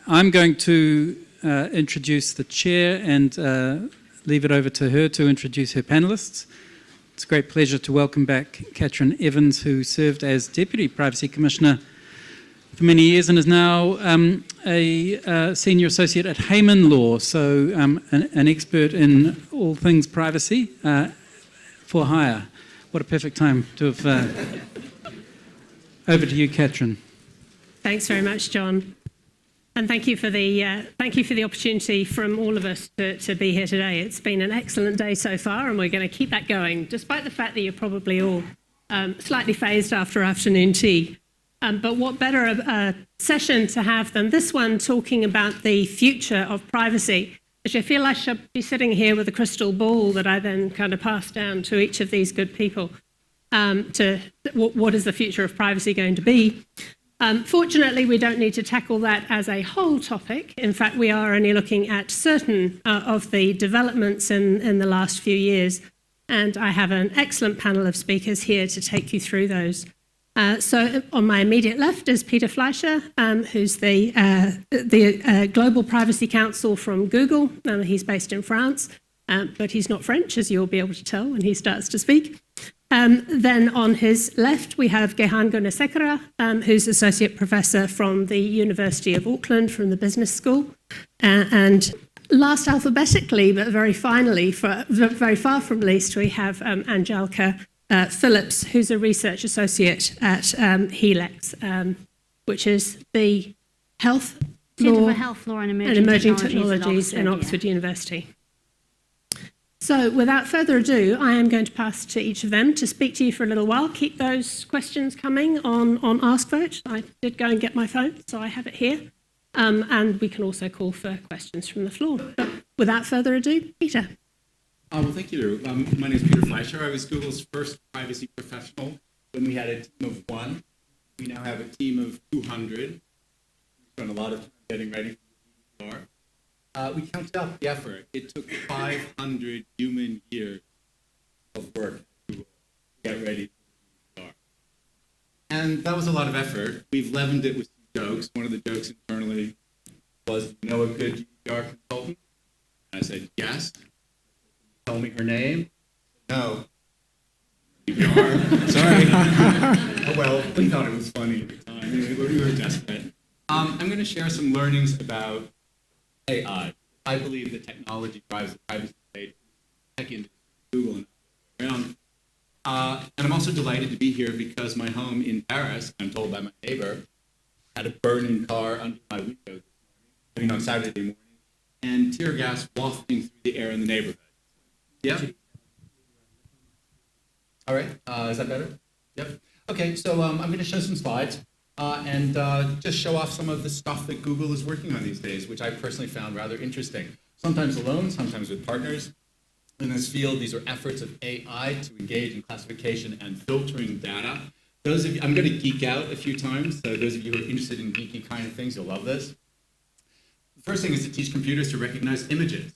I'm going to introduce the chair and leave it over to her to introduce her panellists. It's a great pleasure to welcome back Katrine Evans, who served as Deputy Privacy Commissioner for many years and is now a Senior Associate at Hayman Law, so an expert in all things privacy for hire. What a perfect time to have... Over to you, Katrine. Thanks very much, John. And thank you for the opportunity from all of us to be here today. It's been an excellent day so far, and we're going to keep that going, despite the fact that you're probably all slightly phased after afternoon tea. But what better a session to have than this one, talking about the future of privacy, which I feel I should be sitting here with a crystal ball that I then kind of pass down to each of these good people to what is the future of privacy going to be. Fortunately, we don't need to tackle that as a whole topic. In fact, we are only looking at certain of the developments in the last few years, and I have an excellent panel of speakers here to take you through those. So on my immediate left is Peter Fleischer, who's the Global Privacy Counsel from Google. He's based in France, but he's not French, as you'll be able to tell when he starts to speak. Then on his left, we have Gehan Gunasekara, who's Associate Professor from the University of Auckland from the Business School. And last alphabetically, but very far from least, we have Andelka Phillips, who's a Research Associate at HeLEX, which is the Health Law, and Emerging Technologies in Oxford University. So without further ado, I am going to pass to each of them to speak to you for a little while. Keep those questions coming on Ask Vote. I did go and get my phone, so I have it here. And we can also call for questions from the floor. But without further ado, Peter. Well, thank you. My name is Peter Fleischer. I was Google's first privacy professional when we had a team of 1. We now have a team of 200. We spent a lot of time getting ready for the GDPR. We counted out the effort. It took 500 human years of work to get ready for GDPR. And that was a lot of effort. We've leavened it with some jokes. One of the jokes internally was, "You know a good GDPR consultant?" And I said, "Yes." Tell me her name. No. GDPR. Sorry. Oh, well, we thought it was funny at the time. We were desperate. I'm going to share some learnings about AI. I believe that technology drives the privacy debate. Tech industry, Google, and around. And I'm also delighted to be here because my home in Paris, I'm told by my neighbor, had a burning car under my window this morning, on Saturday morning, and tear gas wafting through the air in the neighborhood. Yeah. All right. Is that better? Yep. Okay. So I'm going to show some slides and just show off some of the stuff that Google is working on these days, which I personally found rather interesting. Sometimes alone, sometimes with partners. In this field, these are efforts of AI to engage in classification and filtering data. Those of you, I'm going to geek out a few times. So those of you who are interested in geeky kind of things, you'll love this. The first thing is to teach computers to recognize images.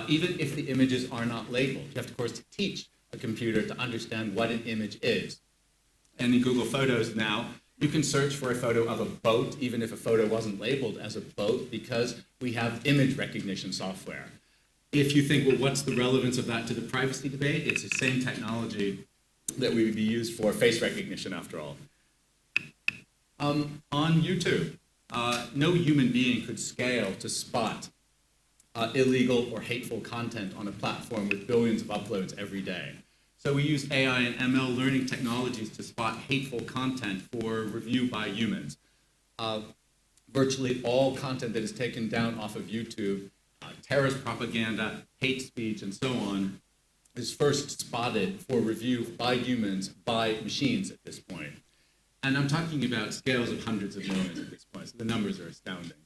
Even if the images are not labeled. You have to, of course, to teach a computer to understand what an image is. And in Google Photos now, you can search for a photo of a boat, even if a photo wasn't labeled as a boat, because we have image recognition software. If you think, well, what's the relevance of that to the privacy debate? It's the same technology that we would be used for face recognition, after all. On YouTube, no human being could scale to spot illegal or hateful content on a platform with billions of uploads every day. So we use AI and ML learning technologies to spot hateful content for review by humans. Virtually all content that is taken down off of YouTube, terrorist propaganda, hate speech, and so on, is first spotted for review by humans, by machines at this point. And I'm talking about scales of hundreds of millions at this point, so the numbers are astounding.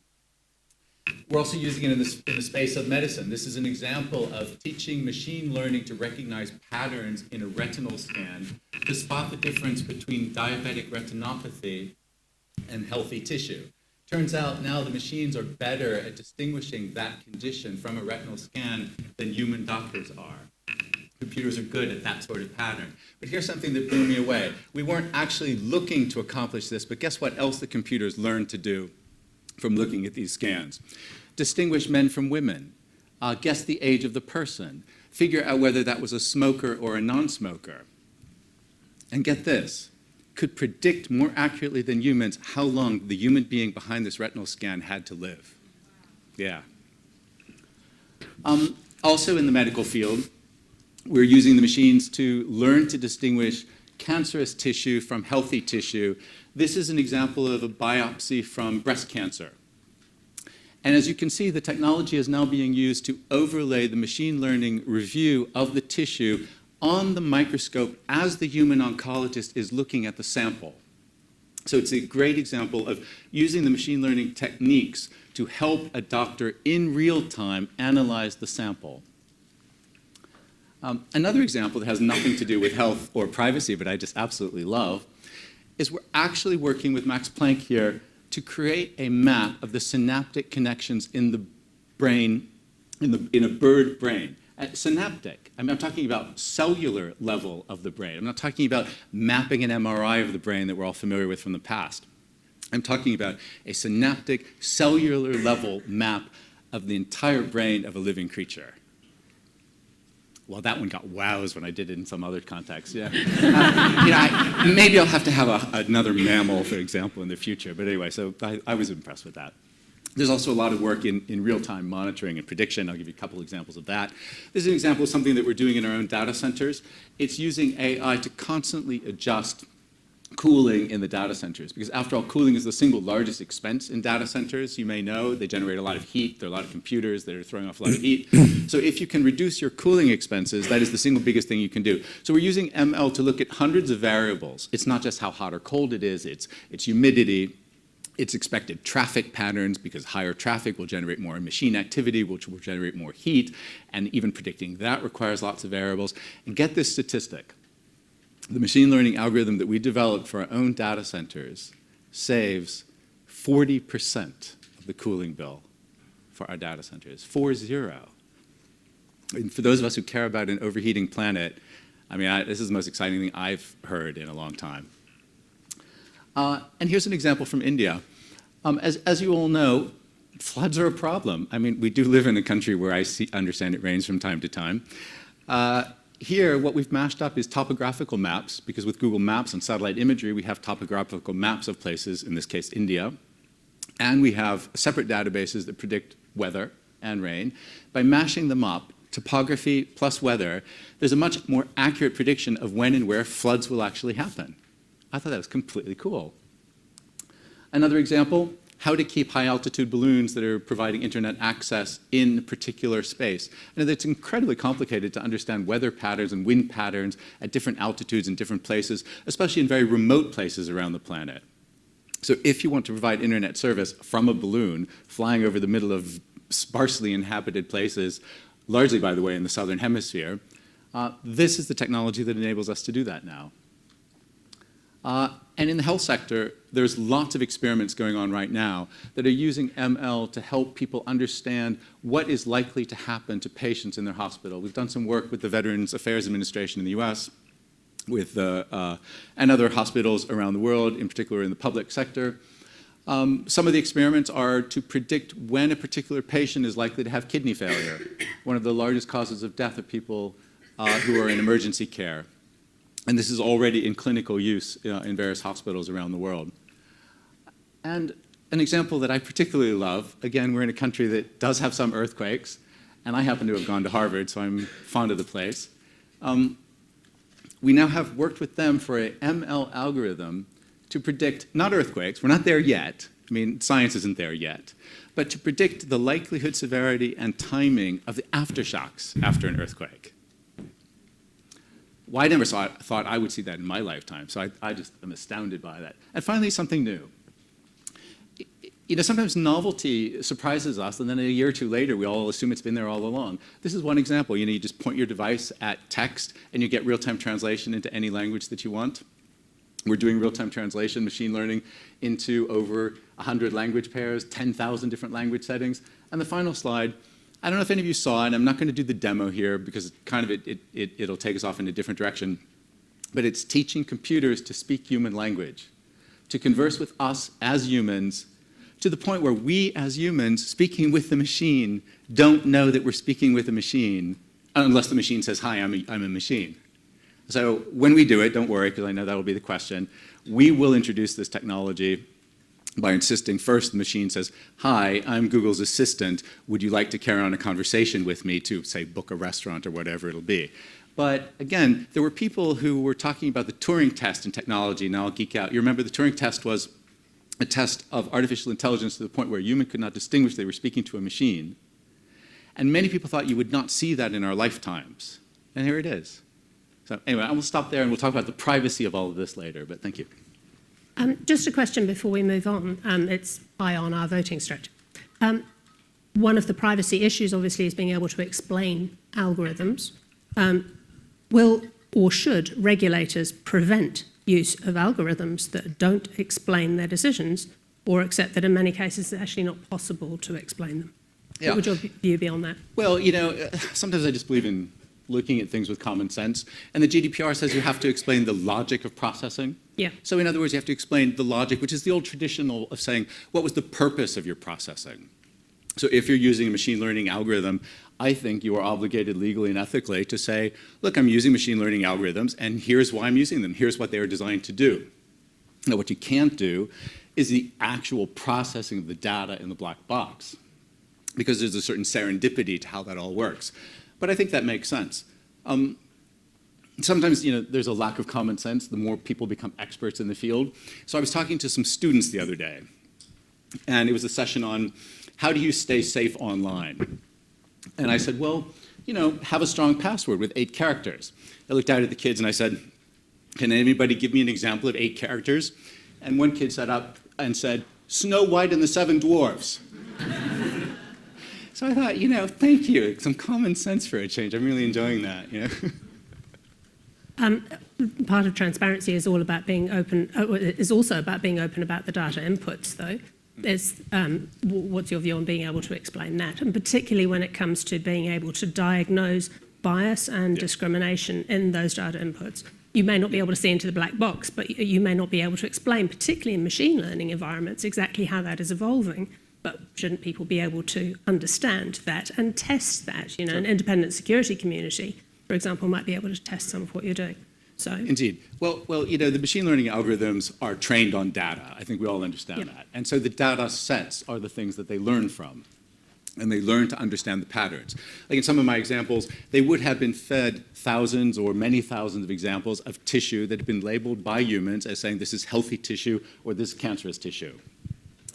We're also using it in the space of medicine. This is an example of teaching machine learning to recognize patterns in a retinal scan to spot the difference between diabetic retinopathy and healthy tissue. Turns out now the machines are better at distinguishing that condition from a retinal scan than human doctors are. Computers are good at that sort of pattern. But here's something that blew me away. We weren't actually looking to accomplish this, but guess what else the computers learned to do? from looking at these scans. Distinguish men from women, guess the age of the person, figure out whether that was a smoker or a non-smoker. And get this, could predict more accurately than humans how long the human being behind this retinal scan had to live. Yeah. Also in the medical field, we're using the machines to learn to distinguish cancerous tissue from healthy tissue. This is an example of a biopsy from breast cancer. And as you can see, the technology is now being used to overlay the machine learning review of the tissue on the microscope as the human oncologist is looking at the sample. So it's a great example of using the machine learning techniques to help a doctor in real time analyze the sample. Another example that has nothing to do with health or privacy, but I just absolutely love, is we're actually working with Max Planck here to create a map of the synaptic connections in the brain, in a bird brain. Synaptic, I'm talking about cellular level of the brain. I'm not talking about mapping an MRI of the brain that we're all familiar with from the past. I'm talking about a synaptic, cellular level map of the entire brain of a living creature. Well, that one got wows when I did it in some other context. Yeah. Maybe I'll have to have another mammal, for example, in the future. But anyway, so I was impressed with that. There's also a lot of work in real-time monitoring and prediction. I'll give you a couple examples of that. This is an example of something that we're doing in our own data centers. It's using AI to constantly adjust cooling in the data centers. Because after all, cooling is the single largest expense in data centers. You may know they generate a lot of heat. There are a lot of computers that are throwing off a lot of heat. So if you can reduce your cooling expenses, that is the single biggest thing you can do. So we're using ML to look at hundreds of variables. It's not just how hot or cold it is. It's humidity. It's expected traffic patterns, because higher traffic will generate more machine activity, which will generate more heat. And even predicting that requires lots of variables. And get this statistic. The machine learning algorithm that we developed for our own data centers saves 40% of the cooling bill for our data centers, 40. And for those of us who care about an overheating planet, this is the most exciting thing I've heard in a long time. And here's an example from India. As you all know, floods are a problem. We do live in a country where I understand it rains from time to time. Here, what we've mashed up is topographical maps, because with Google Maps and satellite imagery, we have topographical maps of places, in this case, India. And we have separate databases that predict weather and rain. By mashing them up, topography plus weather, there's a much more accurate prediction of when and where floods will actually happen. I thought that was completely cool. Another example, how to keep high-altitude balloons that are providing internet access in a particular space. And it's incredibly complicated to understand weather patterns and wind patterns at different altitudes in different places, especially in very remote places around the planet. So if you want to provide internet service from a balloon flying over the middle of sparsely inhabited places, largely, by the way, in the southern hemisphere, this is the technology that enables us to do that now. And in the health sector, there's lots of experiments going on right now that are using ML to help people understand what is likely to happen to patients in their hospital. We've done some work with the Veterans Affairs Administration in the US, and other hospitals around the world, in particular in the public sector. Some of the experiments are to predict when a particular patient is likely to have kidney failure, one of the largest causes of death of people who are in emergency care. And this is already in clinical use in various hospitals around the world. And an example that I particularly love, again, we're in a country that does have some earthquakes, and I happen to have gone to Harvard, so I'm fond of the place. We now have worked with them for an ML algorithm to predict, not earthquakes, we're not there yet, science isn't there yet, but to predict the likelihood, severity, and timing of the aftershocks after an earthquake. Well, I never thought I would see that in my lifetime, so I just am astounded by that. And finally, something new. Sometimes novelty surprises us, and then a year or two later, we all assume it's been there all along. This is one example. You just point your device at text, and you get real-time translation into any language that you want. We're doing real-time translation, machine learning, into over 100 language pairs, 10,000 different language settings. And the final slide, I don't know if any of you saw it, and I'm not going to do the demo here because it'll take us off in a different direction, but it's teaching computers to speak human language, to converse with us as humans to the point where we as humans speaking with the machine don't know that we're speaking with a machine unless the machine says, hi, I'm a machine. So when we do it, don't worry, because I know that will be the question, we will introduce this technology by insisting first the machine says, hi, I'm Google's assistant. Would you like to carry on a conversation with me to, say, book a restaurant or whatever it'll be? But again, there were people who were talking about the Turing test in technology, and I'll geek out. You remember the Turing test was a test of artificial intelligence to the point where a human could not distinguish they were speaking to a machine. And many people thought you would not see that in our lifetimes. And here it is. So anyway, I will stop there and we'll talk about the privacy of all of this later, but thank you. Just a question before we move on. It's high on our voting structure. One of the privacy issues, obviously, is being able to explain algorithms. Will or should regulators prevent use of algorithms that don't explain their decisions or accept that in many cases it's actually not possible to explain them? Yeah. What would your view be on that? Well, sometimes I just believe in looking at things with common sense. And the GDPR says you have to explain the logic of processing. Yeah. So in other words, you have to explain the logic, which is the old traditional of saying, what was the purpose of your processing? So if you're using a machine learning algorithm, I think you are obligated legally and ethically to say, look, I'm using machine learning algorithms, and here's why I'm using them. Here's what they are designed to do. Now, what you can't do is the actual processing of the data in the black box, because there's a certain serendipity to how that all works. But I think that makes sense. Sometimes, there's a lack of common sense the more people become experts in the field. So I was talking to some students the other day, and it was a session on how do you stay safe online? And I said, well, have a strong password with 8 characters. I looked out at the kids and I said, can anybody give me an example of 8 characters? And one kid sat up and said, Snow White and the 7 Dwarfs. So I thought, thank you. Some common sense for a change. I'm really enjoying that, Part of transparency is all about being open. Is also about being open about the data inputs, though. What's your view on being able to explain that, and particularly when it comes to being able to diagnose bias and discrimination in those data inputs? You may not be able to see into the black box, but you may not be able to explain, particularly in machine learning environments, exactly how that is evolving. But shouldn't people be able to understand that and test that? Sure. An independent security community, for example, might be able to test some of what you're doing. So indeed. Well, the machine learning algorithms are trained on data. I think we all understand that. And so the data sets are the things that they learn from. And they learn to understand the patterns. Like in some of my examples, they would have been fed thousands or many thousands of examples of tissue that had been labeled by humans as saying this is healthy tissue or this is cancerous tissue.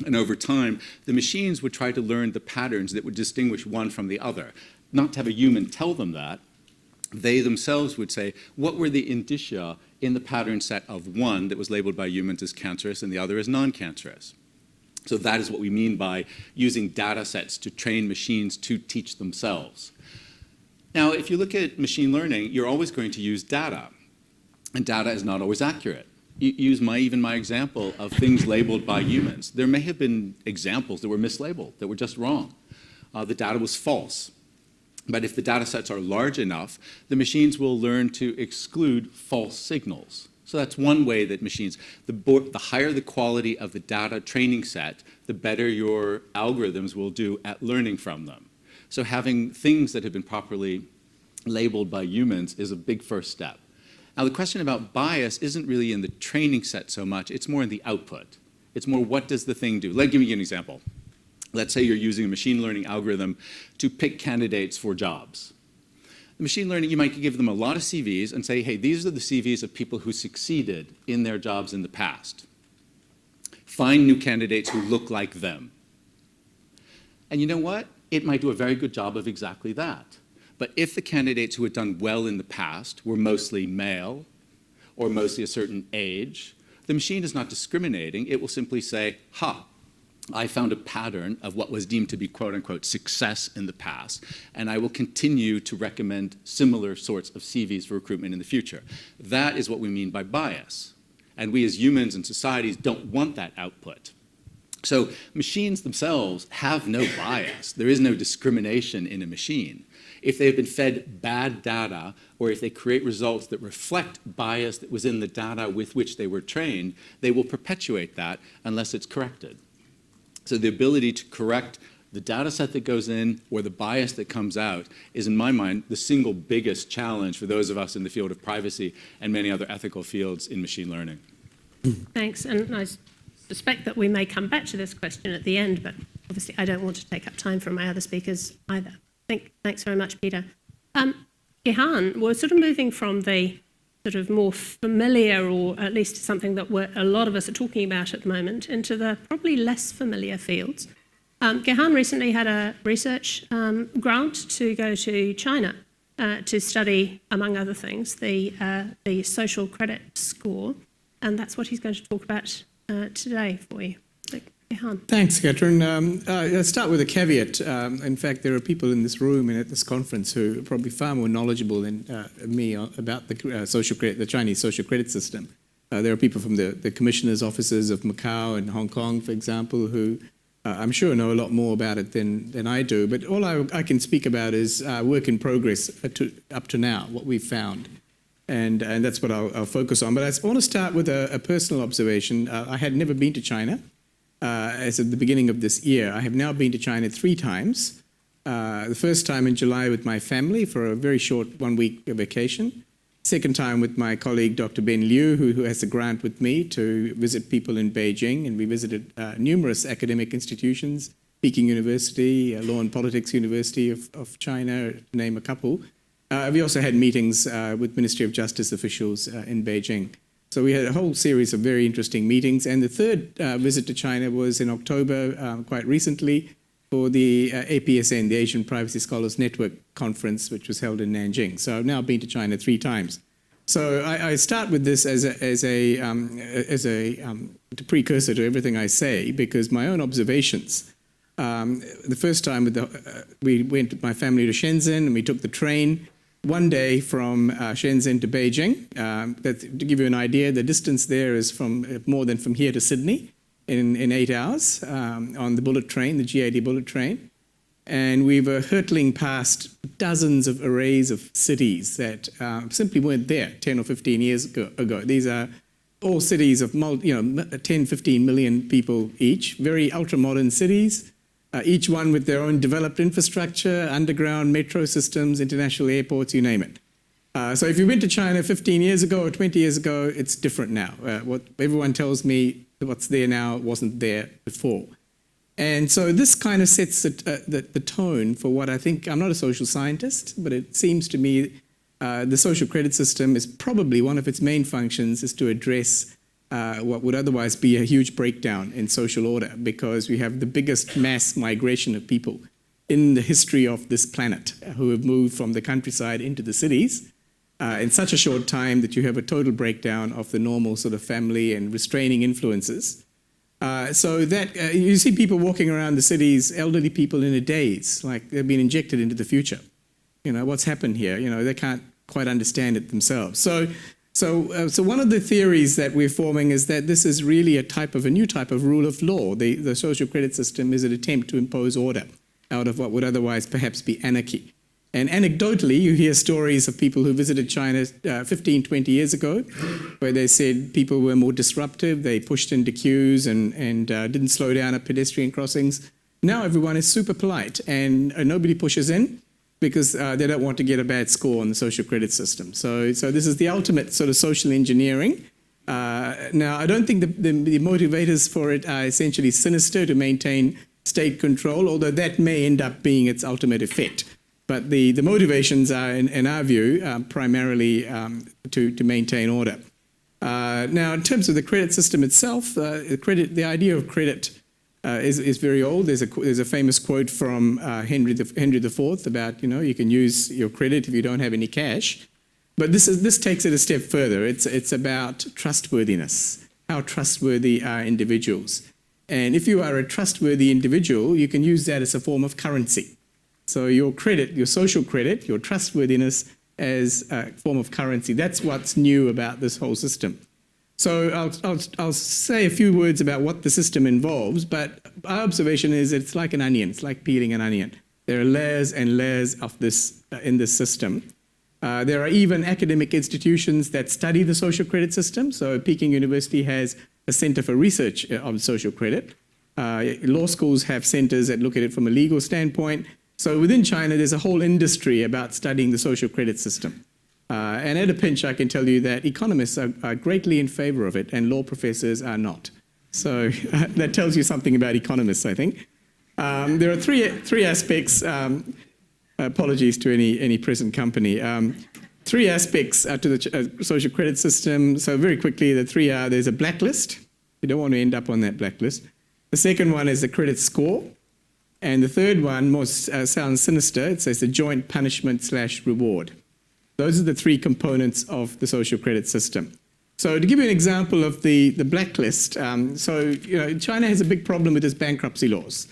And over time, the machines would try to learn the patterns that would distinguish one from the other. Not to have a human tell them that. They themselves would say, what were the indicia in the pattern set of one that was labeled by humans as cancerous and the other as non-cancerous? So that is what we mean by using data sets to train machines to teach themselves. Now, if you look at machine learning, you're always going to use data. And data is not always accurate. You use even my example of things labeled by humans. There may have been examples that were mislabeled, that were just wrong. The data was false. But if the data sets are large enough, the machines will learn to exclude false signals. So that's one way that machines, the higher the quality of the data training set, the better your algorithms will do at learning from them. So having things that have been properly labeled by humans is a big first step. Now, the question about bias isn't really in the training set so much. It's more in the output. It's more what does the thing do. Let me give you an example. Let's say you're using a machine learning algorithm to pick candidates for jobs. The machine learning, you might give them a lot of CVs and say, hey, these are the CVs of people who succeeded in their jobs in the past. Find new candidates who look like them. And you know what? It might do a very good job of exactly that. But if the candidates who had done well in the past were mostly male or mostly a certain age, the machine is not discriminating. It will simply say, I found a pattern of what was deemed to be quote-unquote success in the past, and I will continue to recommend similar sorts of CVs for recruitment in the future. That is what we mean by bias. And we as humans and societies don't want that output. So machines themselves have no bias. There is no discrimination in a machine. If they've been fed bad data, or if they create results that reflect bias that was in the data with which they were trained, they will perpetuate that unless it's corrected. So the ability to correct the data set that goes in or the bias that comes out is, in my mind, the single biggest challenge for those of us in the field of privacy and many other ethical fields in machine learning. Thanks. And I suspect that we may come back to this question at the end, but obviously I don't want to take up time from my other speakers either. Thanks very much, Peter. Gehan, we're sort of moving from the sort of more familiar, or at least something that a lot of us are talking about at the moment, into the probably less familiar fields. Gehan recently had a research grant to go to China to study, among other things, the social credit score, and that's what he's going to talk about today for you. So, Gehan. Thanks, Katrine. I'll start with a caveat. In fact, there are people in this room and at this conference who are probably far more knowledgeable than me about the social credit, the Chinese social credit system. There are people from the commissioners' offices of Macau and Hong Kong, for example, who I'm sure know a lot more about it than I do. But all I can speak about is work in progress up to now, what we've found. And that's what I'll focus on. But I want to start with a personal observation. I had never been to China as of the beginning of this year. I have now been to China 3 times. The first time in July with my family for a very short 1-week vacation. Second time with my colleague, Dr. Ben Liu, who has a grant with me to visit people in Beijing. And we visited numerous academic institutions, Peking University, Law and Politics University of China, to name a couple. We also had meetings with Ministry of Justice officials in Beijing. So we had a whole series of very interesting meetings. And the third visit to China was in October, quite recently, for the APSN, the Asian Privacy Scholars Network Conference, which was held in Nanjing. So I've now been to China 3 times. So I start with this as a precursor to everything I say, because my own observations. The first time we went with my family to Shenzhen, and we took the train one day from Shenzhen to Beijing. To give you an idea, the distance there is more than from here to Sydney in 8 hours on the bullet train, the G80 bullet train. And we were hurtling past dozens of arrays of cities that simply weren't there 10 or 15 years ago. These are all cities of 10, 15 million people each, very ultra-modern cities, each one with their own developed infrastructure, underground metro systems, international airports, you name it. So if you went to China 15 years ago or 20 years ago, it's different now. What everyone tells me, what's there now wasn't there before. And so this kind of sets the tone for what I think. I'm not a social scientist, but it seems to me the social credit system is probably one of its main functions is to address what would otherwise be a huge breakdown in social order, because we have the biggest mass migration of people in the history of this planet who have moved from the countryside into the cities in such a short time that you have a total breakdown of the normal sort of family and restraining influences. So that you see people walking around the cities, elderly people in a daze, like they've been injected into the future. What's happened here? They can't quite understand it themselves. So one of the theories that we're forming is that this is really a new type of rule of law. The social credit system is an attempt to impose order out of what would otherwise perhaps be anarchy. And anecdotally, you hear stories of people who visited China 15, 20 years ago, where they said people were more disruptive, they pushed into queues and didn't slow down at pedestrian crossings. Now everyone is super polite and nobody pushes in because they don't want to get a bad score on the social credit system. So this is the ultimate sort of social engineering. Now, I don't think the motivators for it are essentially sinister to maintain state control, although that may end up being its ultimate effect. But the motivations are, in our view, primarily to maintain order. Now, in terms of the credit system itself, the idea of credit is very old. There's a famous quote from Henry IV about you can use your credit if you don't have any cash. But this takes it a step further. It's about trustworthiness. How trustworthy are individuals? And if you are a trustworthy individual, you can use that as a form of currency. So your credit, your social credit, your trustworthiness as a form of currency, that's what's new about this whole system. So I'll say a few words about what the system involves, but our observation is it's like an onion. It's like peeling an onion. There are layers and layers of this in this system. There are even academic institutions that study the social credit system. So Peking University has a Center for Research on Social Credit. Law schools have centers that look at it from a legal standpoint. So within China, there's a whole industry about studying the social credit system. And at a pinch, I can tell you that economists are greatly in favor of it and law professors are not. So that tells you something about economists, I think. There are three aspects, apologies to any present company, three aspects to the social credit system. So very quickly, the three are, there's a blacklist. You don't want to end up on that blacklist. The second one is the credit score. And the third one sounds sinister. It says the joint punishment/reward. Those are the three components of the social credit system. So to give you an example of the blacklist, China has a big problem with its bankruptcy laws.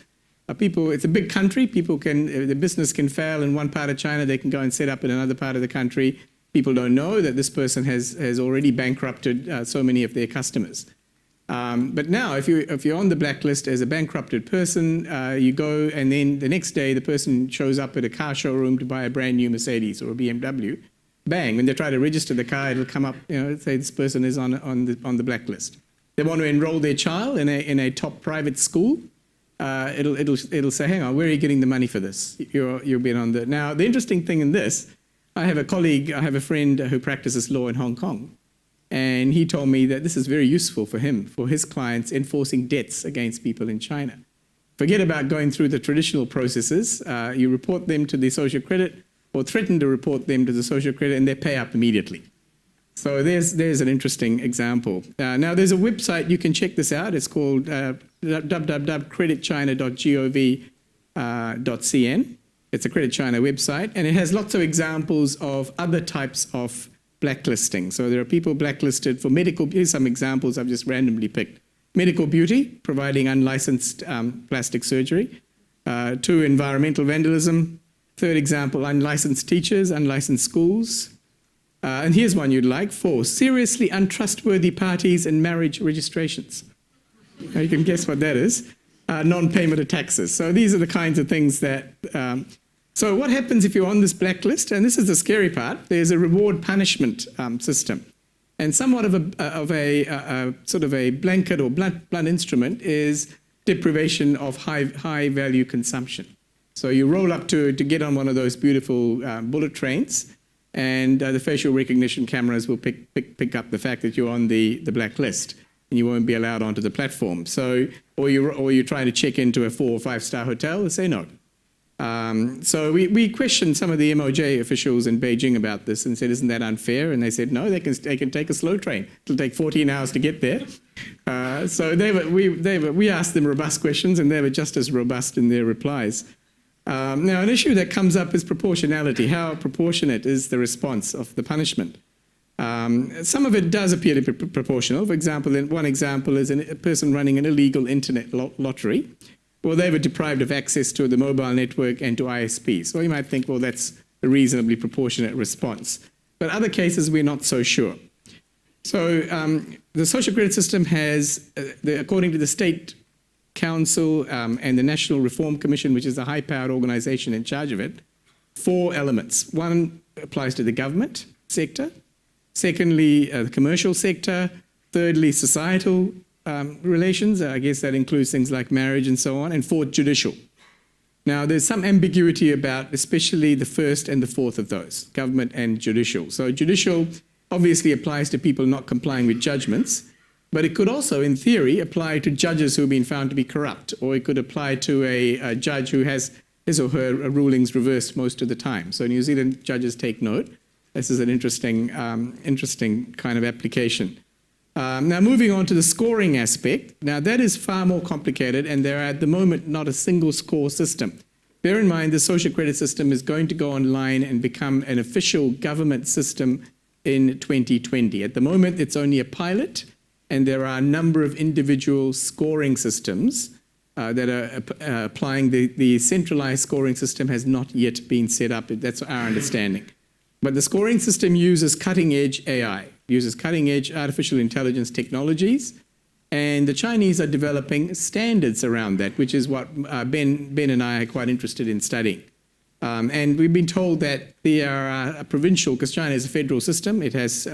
It's a big country. The business can fail in one part of China. They can go and set up in another part of the country. People don't know that this person has already bankrupted so many of their customers. But now, if you're on the blacklist as a bankrupted person, you go and then the next day the person shows up at a car showroom to buy a brand new Mercedes or a BMW. Bang! When they try to register the car, it'll come up. Say this person is on the blacklist. They want to enroll their child in a top private school. It'll say, hang on, where are you getting the money for this? You've been on the. Now the interesting thing in this, I have a friend who practices law in Hong Kong. And he told me that this is very useful for him, for his clients, enforcing debts against people in China. Forget about going through the traditional processes. You report them to the social credit or threaten to report them to the social credit and they pay up immediately. So there's an interesting example. Now there's a website, you can check this out. It's called www.creditchina.gov.cn. It's a Credit China website and it has lots of examples of other types of blacklisting. So there are people blacklisted for medical, here's some examples I've just randomly picked. Medical beauty, providing unlicensed plastic surgery. 2, environmental vandalism. 3rd example, unlicensed teachers, unlicensed schools. And here's one you'd like. 4, seriously untrustworthy parties and marriage registrations. Now you can guess what that is. Non-payment of taxes. So these are the kinds of things that so what happens if you're on this blacklist? And this is the scary part. There's a reward-punishment system. And somewhat of a sort of a blanket or blunt instrument is deprivation of high-value consumption. So you roll up to get on one of those beautiful bullet trains, and the facial recognition cameras will pick up the fact that you're on the blacklist, and you won't be allowed onto the platform. So, or you're trying to check into a 4 or 5-star hotel, they say no. So we questioned some of the MOJ officials in Beijing about this and said, isn't that unfair? And they said, no, they can take a slow train. It'll take 14 hours to get there. So we asked them robust questions and they were just as robust in their replies. Now, an issue that comes up is proportionality. How proportionate is the response of the punishment? Some of it does appear to be proportional. For example, one example is a person running an illegal internet lottery. Well, they were deprived of access to the mobile network and to ISP. So you might think, well, that's a reasonably proportionate response. But other cases, we're not so sure. So the social credit system has, according to the State Council and the National Reform Commission, which is the high-powered organization in charge of it, 4 elements. One applies to the government sector. Secondly, the commercial sector. Thirdly, societal relations. I guess that includes things like marriage and so on. And 4th, judicial. Now, there's some ambiguity about especially the first and the fourth of those, government and judicial. So judicial obviously applies to people not complying with judgments, but it could also, in theory, apply to judges who have been found to be corrupt, or it could apply to a judge who has his or her rulings reversed most of the time. So New Zealand judges take note. This is an interesting kind of application. Now, moving on to the scoring aspect. Now, that is far more complicated, and there are at the moment not a single score system. Bear in mind, the social credit system is going to go online and become an official government system in 2020. At the moment, it's only a pilot, and there are a number of individual scoring systems that are applying. The centralized scoring system has not yet been set up. That's our understanding. But the scoring system uses cutting-edge AI, uses cutting-edge artificial intelligence technologies, and the Chinese are developing standards around that, which is what Ben and I are quite interested in studying. And we've been told that there are provincial, because China is a federal system, it has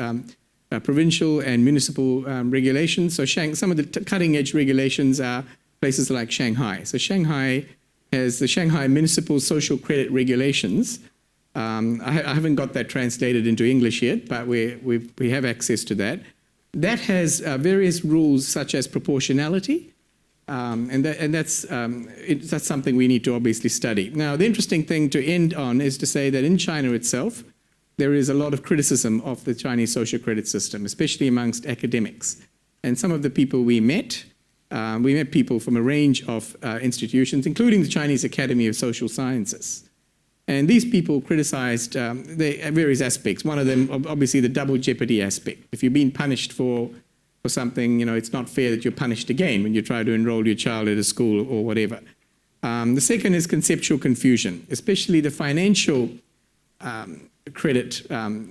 provincial and municipal regulations. So some of the cutting-edge regulations are places like Shanghai. So Shanghai has the Shanghai Municipal Social Credit Regulations. I haven't got that translated into English yet, but we have access to that. That has various rules such as proportionality, and that's something we need to obviously study. Now, the interesting thing to end on is to say that in China itself, there is a lot of criticism of the Chinese social credit system, especially amongst academics. And some of the people we met people from a range of institutions, including the Chinese Academy of Social Sciences. And these people criticized various aspects. One of them, obviously, the double jeopardy aspect. If you've been punished for something, it's not fair that you're punished again when you try to enroll your child at a school or whatever. The second is conceptual confusion, especially the financial credit.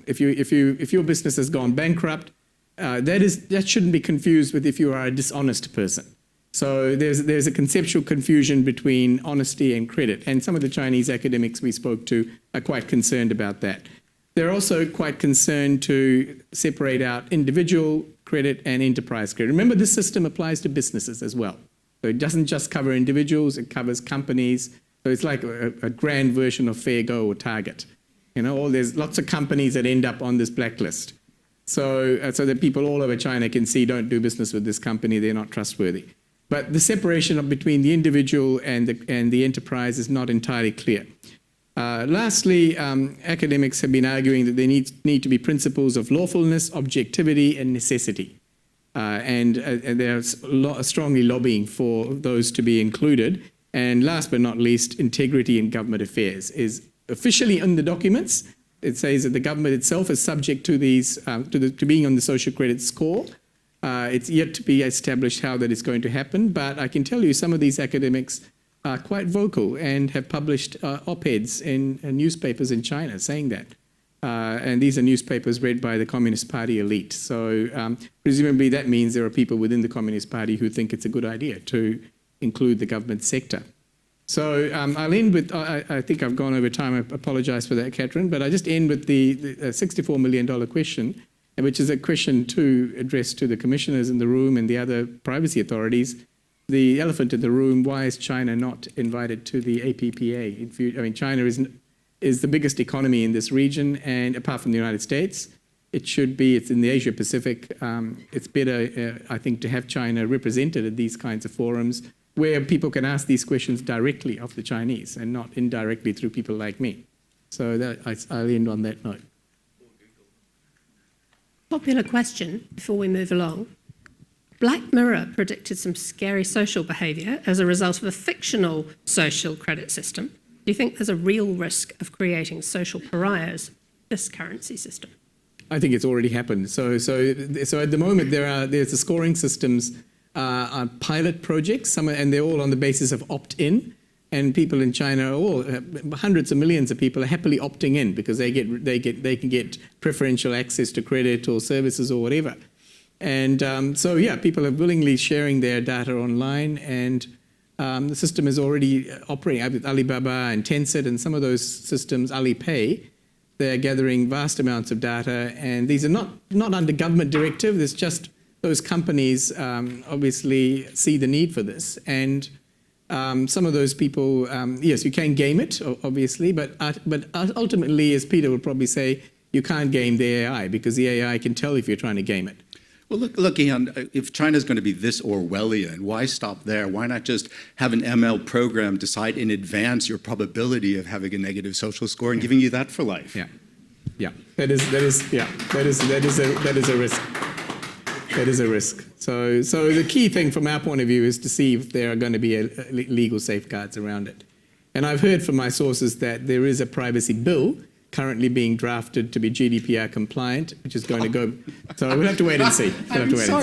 If your business has gone bankrupt, that shouldn't be confused with if you are a dishonest person. So there's a conceptual confusion between honesty and credit, and some of the Chinese academics we spoke to are quite concerned about that. They're also quite concerned to separate out individual credit and enterprise credit. Remember, this system applies to businesses as well. So it doesn't just cover individuals, it covers companies. So it's like a grand version of Fair Go or Target. There's lots of companies that end up on this blacklist. So that people all over China can see, don't do business with this company, they're not trustworthy. But the separation between the individual and the enterprise is not entirely clear. Lastly, academics have been arguing that there need to be principles of lawfulness, objectivity, and necessity. And they're strongly lobbying for those to be included. And last but not least, integrity in government affairs is officially in the documents. It says that the government itself is subject to these to being on the social credit score. It's yet to be established how that is going to happen, but I can tell you some of these academics are quite vocal and have published op-eds in newspapers in China saying that. And these are newspapers read by the Communist Party elite. So presumably that means there are people within the Communist Party who think it's a good idea to include the government sector. So I'll end with, I think I've gone over time, I apologise for that, Katrine, but I just end with the $64 million question, which is a question to address to the commissioners in the room and the other privacy authorities. The elephant in the room, why is China not invited to the APPA? China is the biggest economy in this region, and apart from the United States, it's in the Asia Pacific. It's better, I think, to have China represented at these kinds of forums where people can ask these questions directly of the Chinese and not indirectly through people like me. So I'll end on that note. Popular question before we move along. Black Mirror predicted some scary social behaviour as a result of a fictional social credit system. Do you think there's a real risk of creating social pariahs in this currency system? I think it's already happened. So at the moment there's the scoring systems are pilot projects, and they're all on the basis of opt-in. And people in China, hundreds of millions of people are happily opting in because they can get preferential access to credit or services or whatever. And people are willingly sharing their data online, and the system is already operating with Alibaba and Tencent and some of those systems, Alipay. They're gathering vast amounts of data, and these are not under government directive. There's just those companies obviously see the need for this, and some of those people, yes, you can game it, obviously, but ultimately, as Peter will probably say, you can't game the AI because the AI can tell if you're trying to game it. Well, look, Gehan, if China's going to be this Orwellian, why stop there? Why not just have an ML program decide in advance your probability of having a negative social score and giving you that for life? Yeah, that is a risk. That is a risk. So the key thing from our point of view is to see if there are going to be legal safeguards around it. And I've heard from my sources that there is a privacy bill currently being drafted to be GDPR compliant, which is going to go. So we'll have to wait and see.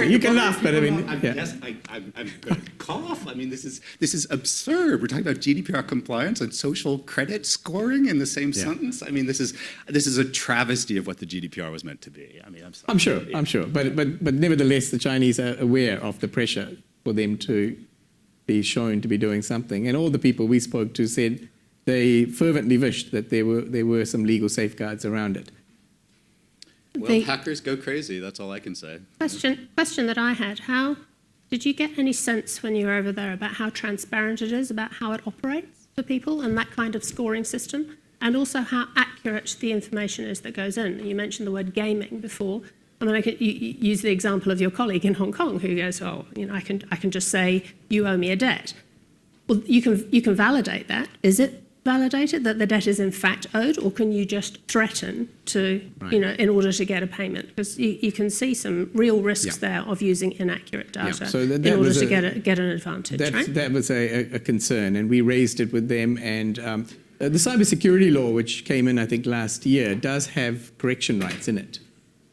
You can laugh, but I mean, yeah. Yes, I'm going to cough. I mean, this is absurd. We're talking about GDPR compliance and social credit scoring in the same sentence. I mean, this is a travesty of what the GDPR was meant to be. I mean, I'm sorry. I'm sure. But nevertheless, the Chinese are aware of the pressure for them to be shown to be doing something. And all the people we spoke to said they fervently wished that there were some legal safeguards around it. Well, hackers go crazy. That's all I can say. Question that I had: how Did you get any sense when you were over there about how transparent it is, about how it operates for people and that kind of scoring system, and also how accurate the information is that goes in? You mentioned the word gaming before. I mean, I could use the example of your colleague in Hong Kong who goes, oh, you know, I can just say, you owe me a debt. Well, you can validate that. Is it validated that the debt is in fact owed, or can you just threaten to, you know, in order to get a payment? Because you can see some real risks there of using inaccurate data So in order to get an advantage, right? That was a concern, and we raised it with them. And the cybersecurity law, which came in, I think, last year, does have correction rights in it.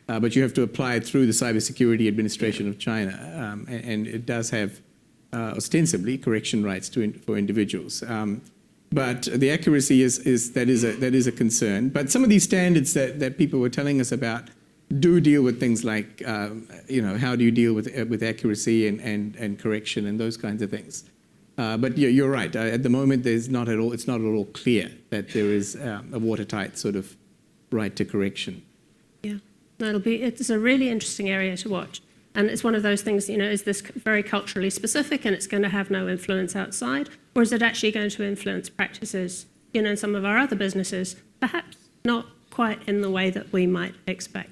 But you have to apply it through the Cybersecurity Administration of China, and it does have ostensibly correction rights for individuals. But the accuracy is a concern. But some of these standards that people were telling us about do deal with things like, you know, how do you deal with accuracy and correction and those kinds of things. But you're right. At the moment, it's not at all clear that there is a watertight sort of right to correction. Yeah, no, it's a really interesting area to watch. And it's one of those things, you know, is this very culturally specific and it's going to have no influence outside? Or is it actually going to influence practices, you know, in some of our other businesses, perhaps not quite in the way that we might expect?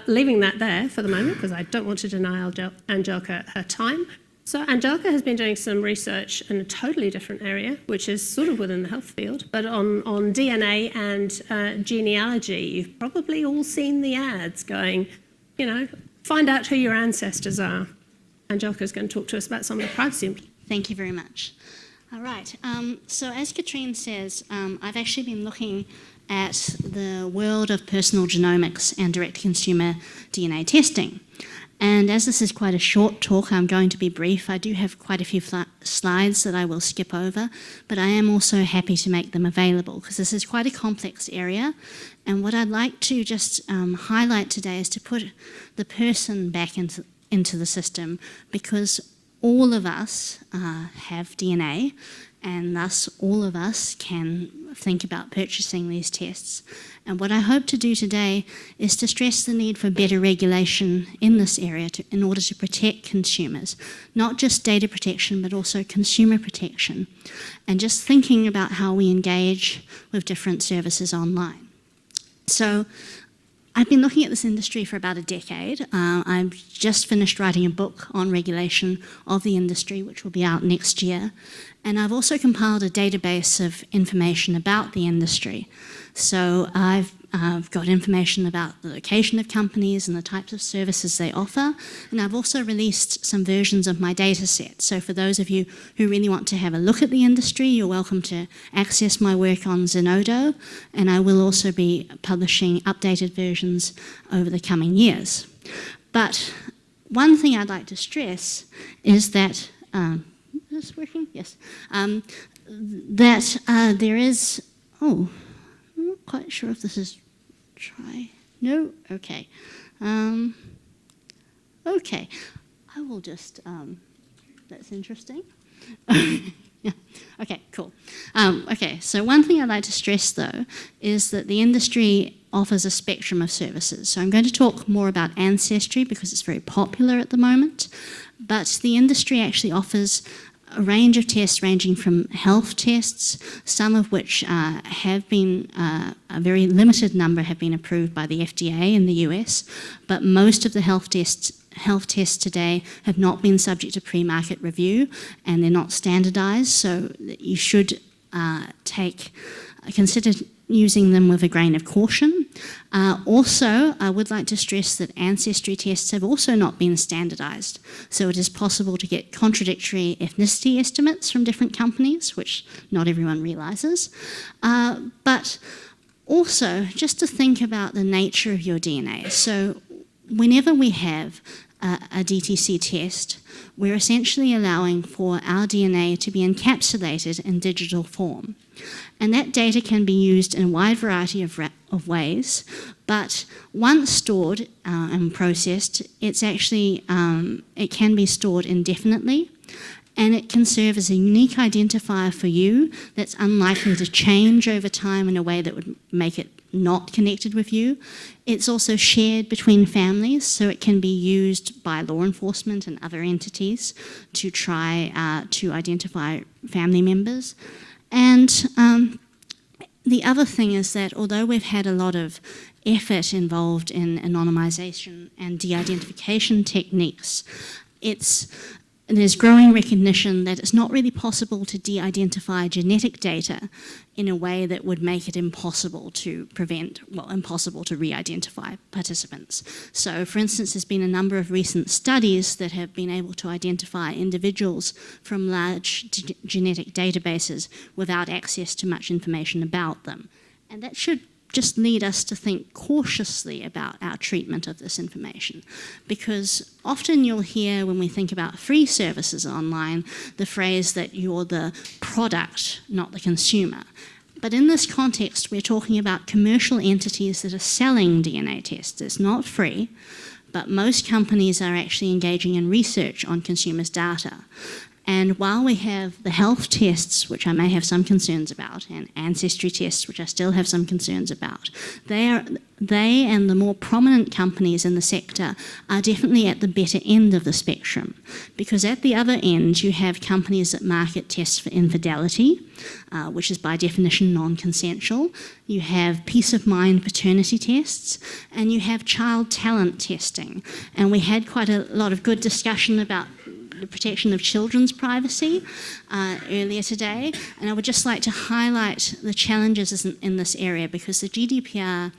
Leaving that there for the moment, because I don't want to deny Andelka her time. So Andelka has been doing some research in a totally different area, which is sort of within the health field, but on DNA and genealogy. You've probably all seen the ads going, you know, find out who your ancestors are. Andelka's going to talk to us about some of the privacy. Thank you very much. All right. So as Katrine says, I've actually been looking at the world of personal genomics and direct-to-consumer DNA testing. And as this is quite a short talk, I'm going to be brief. I do have quite a few slides that I will skip over, but I am also happy to make them available because this is quite a complex area. And what I'd like to just highlight today is to put the person back into the system, because all of us have DNA, and thus all of us can think about purchasing these tests. And what I hope to do today is to stress the need for better regulation in this area in order to protect consumers, not just data protection, but also consumer protection, and just thinking about how we engage with different services online. So I've been looking at this industry for about a decade. I've just finished writing a book on regulation of the industry, which will be out next year. And I've also compiled a database of information about the industry. So I've got information about the location of companies and the types of services they offer. And I've also released some versions of my data set. So for those of you who really want to have a look at the industry, you're welcome to access my work on Zenodo. And I will also be publishing updated versions over the coming years. But one thing I'd like to stress is that, is this working? Yes. That there is, I'm not quite sure if this is no? Okay. Okay. I will just, that's interesting. Yeah. Okay, cool. Okay, so one thing I'd like to stress, though, is that the industry offers a spectrum of services. So I'm going to talk more about Ancestry because it's very popular at the moment, but the industry actually offers a range of tests ranging from health tests, some of which have been, a very limited number have been approved by the FDA in the US, but most of the health tests today have not been subject to pre-market review and they're not standardised, so you should consider using them with a grain of caution. Also, I would like to stress that ancestry tests have also not been standardised, so it is possible to get contradictory ethnicity estimates from different companies, which not everyone realises. But also, just to think about the nature of your DNA. So whenever we have a DTC test, we're essentially allowing for our DNA to be encapsulated in digital form. And that data can be used in a wide variety of ways, but once stored and processed, it's actually, it can be stored indefinitely, and it can serve as a unique identifier for you that's unlikely to change over time in a way that would make it not connected with you. It's also shared between families, so it can be used by law enforcement and other entities to try to identify family members. And the other thing is that although we've had a lot of effort involved in anonymisation and de-identification techniques, there's growing recognition that it's not really possible to de-identify genetic data in a way that would make it impossible to re-identify participants. So, for instance, there's been a number of recent studies that have been able to identify individuals from large genetic databases without access to much information about them. And that should just lead us to think cautiously about our treatment of this information, because often you'll hear when we think about free services online the phrase that you're the product, not the consumer. But in this context, we're talking about commercial entities that are selling DNA tests. It's not free, but most companies are actually engaging in research on consumers' data. And while we have the health tests, which I may have some concerns about, and ancestry tests, which I still have some concerns about, they and the more prominent companies in the sector are definitely at the better end of the spectrum. Because at the other end, you have companies that market tests for infidelity, which is by definition non-consensual. You have peace of mind paternity tests, and you have child talent testing. And we had quite a lot of good discussion about the protection of children's privacy earlier today, and I would just like to highlight the challenges in this area, because the GDPR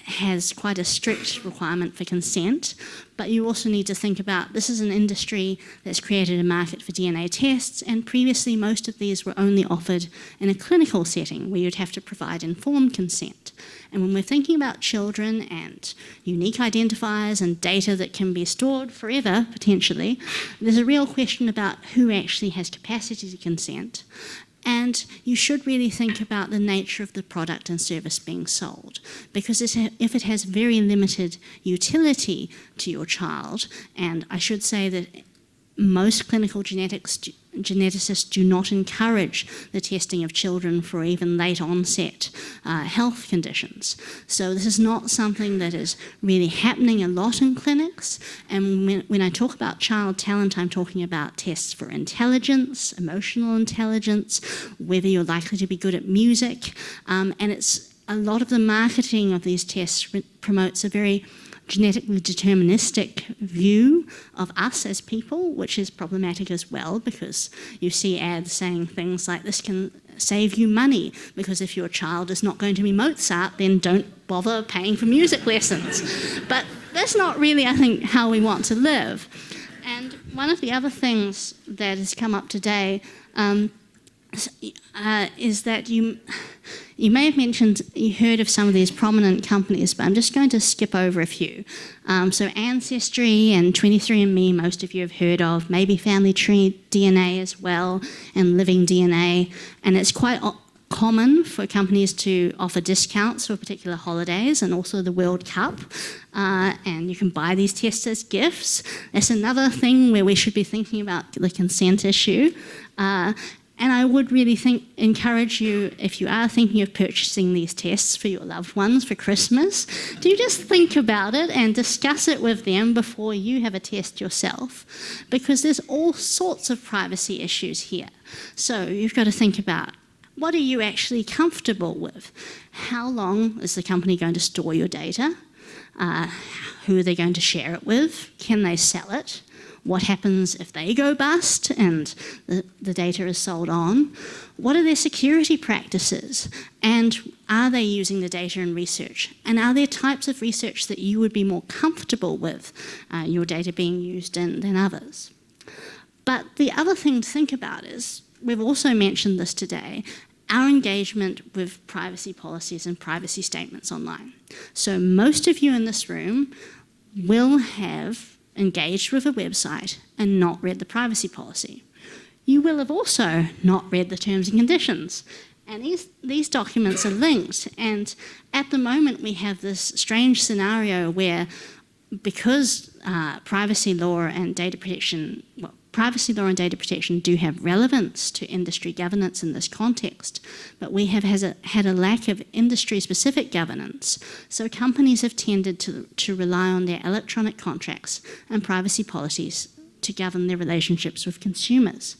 has quite a strict requirement for consent, but you also need to think about this is an industry that's created a market for DNA tests, and previously most of these were only offered in a clinical setting where you'd have to provide informed consent. And when we're thinking about children and unique identifiers and data that can be stored forever, potentially, there's a real question about who actually has capacity to consent. And you should really think about the nature of the product and service being sold, because if it has very limited utility to your child, and I should say that most clinical geneticists do not encourage the testing of children for even late onset health conditions. So this is not something that is really happening a lot in clinics. And when I talk about child talent, I'm talking about tests for intelligence, emotional intelligence, whether you're likely to be good at music. And it's a lot of the marketing of these tests promotes a very genetically deterministic view of us as people, which is problematic as well, because you see ads saying things like this can save you money, because if your child is not going to be Mozart, then don't bother paying for music lessons. But that's not really, I think, how we want to live. And one of the other things that has come up today is that you may have mentioned, you heard of some of these prominent companies, but I'm just going to skip over a few. So Ancestry and 23andMe, most of you have heard of, maybe Family Tree DNA as well, and Living DNA. And it's quite common for companies to offer discounts for particular holidays and also the World Cup. And you can buy these tests as gifts. That's another thing where we should be thinking about the consent issue. And I would really encourage you, if you are thinking of purchasing these tests for your loved ones for Christmas, do just think about it and discuss it with them before you have a test yourself, because there's all sorts of privacy issues here. So you've got to think about, what are you actually comfortable with? How long is the company going to store your data? Who are they going to share it with? Can they sell it? What happens if they go bust and the data is sold on? What are their security practices? And are they using the data in research? And are there types of research that you would be more comfortable with your data being used in than others? But the other thing to think about is, we've also mentioned this today, our engagement with privacy policies and privacy statements online. So most of you in this room will have engaged with a website and not read the privacy policy. You will have also not read the terms and conditions. And these documents are linked. And at the moment we have this strange scenario where, because privacy law and data protection, well, privacy law and data protection do have relevance to industry governance in this context, but we have had a lack of industry-specific governance, so companies have tended to rely on their electronic contracts and privacy policies to govern their relationships with consumers.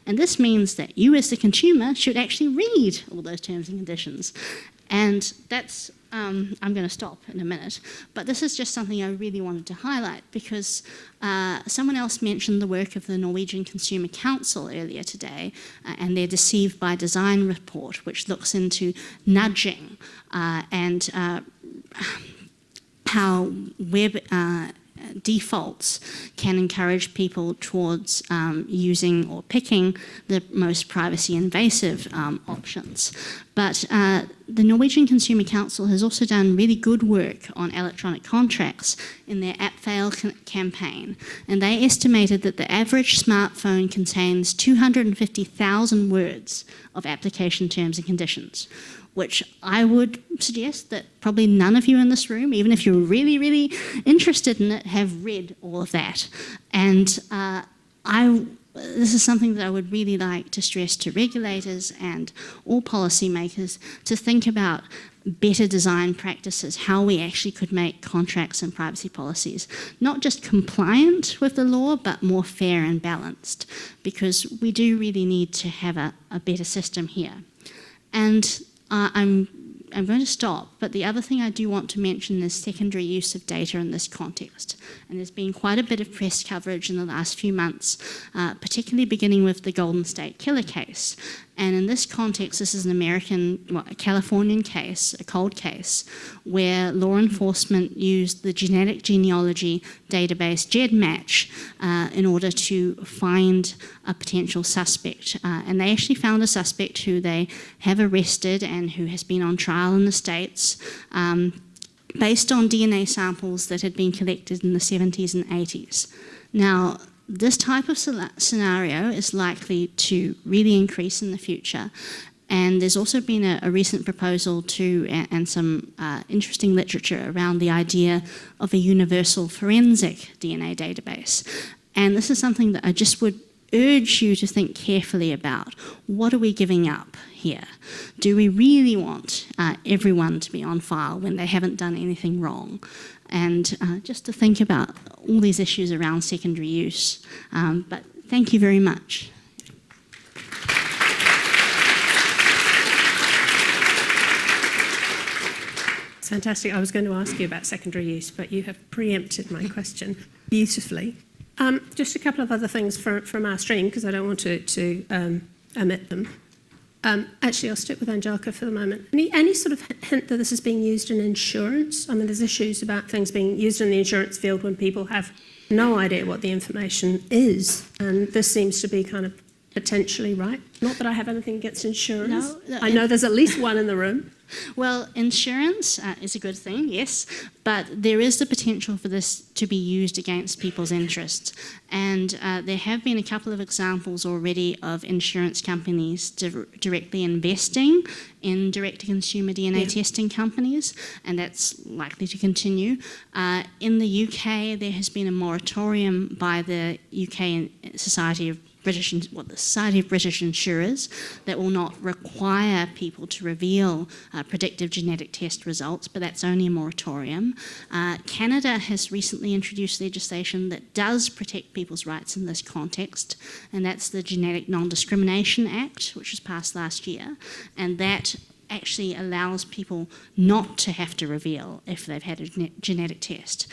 And this means that you as the consumer should actually read all those terms and conditions. And that's, I'm going to stop in a minute, but this is just something I really wanted to highlight because someone else mentioned the work of the Norwegian Consumer Council earlier today and their Deceived by Design report, which looks into nudging and how web defaults can encourage people towards using or picking the most privacy invasive options. But the Norwegian Consumer Council has also done really good work on electronic contracts in their App Fail campaign, and they estimated that the average smartphone contains 250,000 words of application terms and conditions, which I would suggest that probably none of you in this room, even if you're really, really interested in it, have read all of that. And this is something that I would really like to stress to regulators and all policymakers to think about better design practices, how we actually could make contracts and privacy policies not just compliant with the law, but more fair and balanced, because we do really need to have a better system here. And I'm going to stop, but the other thing I do want to mention is secondary use of data in this context. And there's been quite a bit of press coverage in the last few months, particularly beginning with the Golden State Killer case. And in this context, this is a Californian case, a cold case, where law enforcement used the genetic genealogy database GEDmatch in order to find a potential suspect. And they actually found a suspect who they have arrested and who has been on trial in the States based on DNA samples that had been collected in the 70s and 80s. Now, this type of scenario is likely to really increase in the future. And there's also been a recent proposal and some interesting literature around the idea of a universal forensic DNA database. And this is something that I just would urge you to think carefully about. What are we giving up here? Do we really want everyone to be on file when they haven't done anything wrong? And just to think about all these issues around secondary use. But thank you very much. It's fantastic. I was going to ask you about secondary use, but you have preempted my question beautifully. Just a couple of other things from our stream, because I don't want to omit them. Actually, I'll stick with Andelka for the moment. Any sort of hint that this is being used in insurance? I mean, there's issues about things being used in the insurance field when people have no idea what the information is, and this seems to be kind of potentially right. Not that I have anything against insurance. No, I know there's at least one in the room. Well, insurance is a good thing, yes, but there is the potential for this to be used against people's interests. And there have been a couple of examples already of insurance companies directly investing in direct-to-consumer DNA testing companies, and that's likely to continue. In the UK, there has been a moratorium by the UK Society of British Insurers that will not require people to reveal predictive genetic test results, but that's only a moratorium. Canada has recently introduced legislation that does protect people's rights in this context, and that's the Genetic Non-Discrimination Act, which was passed last year, and that actually allows people not to have to reveal if they've had a genetic test.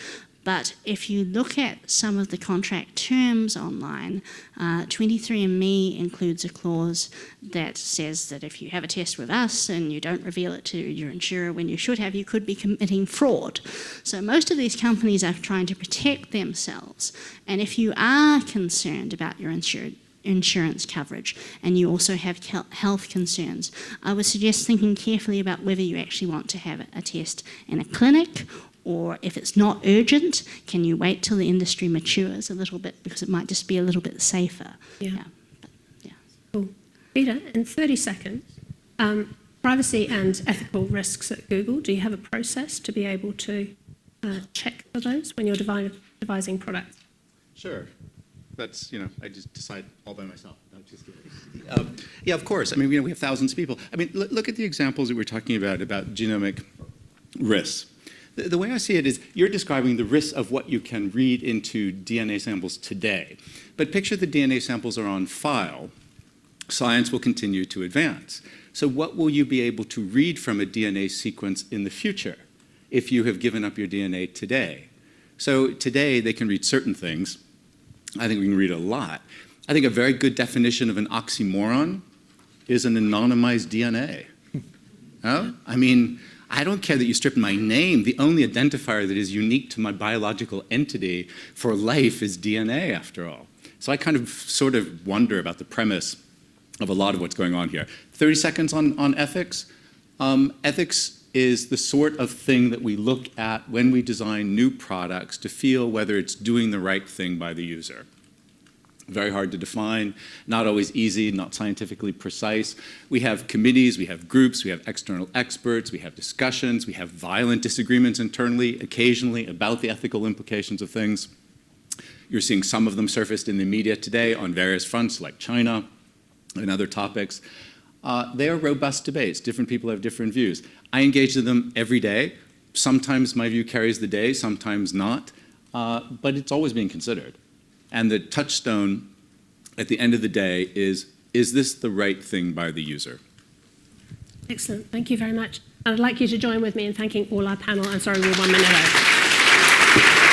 But if you look at some of the contract terms online, 23andMe includes a clause that says that if you have a test with us and you don't reveal it to your insurer when you should have, you could be committing fraud. So most of these companies are trying to protect themselves. And if you are concerned about your insurance coverage and you also have health concerns, I would suggest thinking carefully about whether you actually want to have a test in a clinic, or if it's not urgent, can you wait till the industry matures a little bit, because it might just be a little bit safer. Yeah. Cool. Peter, in 30 seconds, privacy and ethical risks at Google, do you have a process to be able to check for those when you're devising products? Sure. That's, I just decide all by myself. No, just kidding. Yeah, of course. I mean, we have thousands of people. I mean, look at the examples that we're talking about genomic risks. The way I see it is you're describing the risks of what you can read into DNA samples today. But picture the DNA samples are on file. Science will continue to advance. So what will you be able to read from a DNA sequence in the future if you have given up your DNA today? So today they can read certain things. I think we can read a lot. I think a very good definition of an oxymoron is an anonymized DNA. Oh? I mean, I don't care that you strip my name. The only identifier that is unique to my biological entity for life is DNA, after all. So I kind of sort of wonder about the premise of a lot of what's going on here. 30 seconds on ethics. Ethics is the sort of thing that we look at when we design new products to feel whether it's doing the right thing by the user. Very hard to define, not always easy, not scientifically precise. We have committees, we have groups, we have external experts, we have discussions, we have violent disagreements internally, occasionally, about the ethical implications of things. You're seeing some of them surfaced in the media today on various fronts, like China and other topics. They are robust debates. Different people have different views. I engage in them every day. Sometimes my view carries the day, sometimes not, but it's always being considered. And the touchstone at the end of the day is this the right thing by the user? Excellent. Thank you very much. I'd like you to join with me in thanking all our panel. I'm sorry, we're 1 minute over.